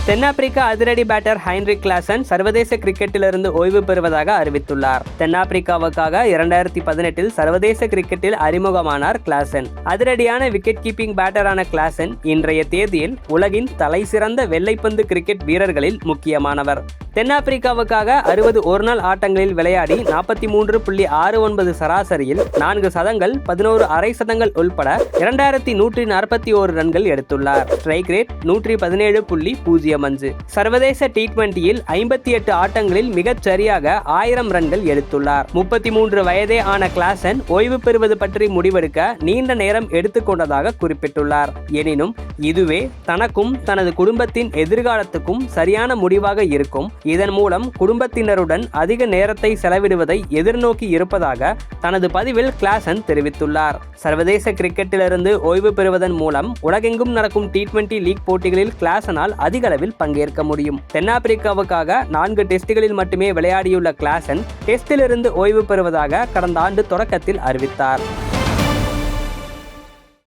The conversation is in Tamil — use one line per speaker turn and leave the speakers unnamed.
தென்னாப்பிரிக்க அதிரடி பேட்டர் ஹென்ரிக் கிளாசன் சர்வதேச கிரிக்கெட்டிலிருந்து ஓய்வு பெறுவதாக அறிவித்துள்ளார். தென்னாப்பிரிக்காவுக்காக 2018 சர்வதேச கிரிக்கெட்டில் அறிமுகமானார் கிளாசன். அதிரடியான விக்கெட் கீப்பிங் பேட்டரான கிளாசன் இன்றைய தேதியில் உலகின் தலைசிறந்த வெள்ளைப்பந்து கிரிக்கெட் வீரர்களில் முக்கியமானவர். தென்னாப்பிரிக்காவுக்காக 60 ஒருநாள் ஆட்டங்களில் விளையாடி 43.69 சராசரியில் 4 சதங்கள் 11 அரை சதங்கள் உள்பட 2141 ரன்கள் எடுத்துள்ளார். Strike rate 117.05. சர்வதேச T20யில் 58 ஆட்டங்களில் மிகச் சரியாக 1000 ரன்கள் எடுத்துள்ளார். 33 வயதே ஆன கிளாசன் ஓய்வு பெறுவது பற்றி முடிவெடுக்க நீண்ட நேரம் எடுத்துக்கொண்டதாக குறிப்பிட்டுள்ளார். எனினும் இதுவே தனக்கும் தனது குடும்பத்தின் எதிர்காலத்துக்கும் சரியான முடிவாக இருக்கும். இதன் மூலம் குடும்பத்தினருடன் அதிக நேரத்தை செலவிடுவதை எதிர்நோக்கி இருப்பதாக தனது பதிவில் கிளாசன் தெரிவித்துள்ளார். சர்வதேச கிரிக்கெட்டிலிருந்து ஓய்வு பெறுவதன் மூலம் உலகெங்கும் நடக்கும் T20 லீக் போட்டிகளில் கிளாசனால் அதிக அளவில் பங்கேற்க முடியும். தென்னாப்பிரிக்காவுக்காக 4 டெஸ்டுகளில் மட்டுமே விளையாடியுள்ள கிளாசன் டெஸ்டிலிருந்து ஓய்வு பெறுவதாக கடந்த ஆண்டு தொடக்கத்தில் அறிவித்தார்.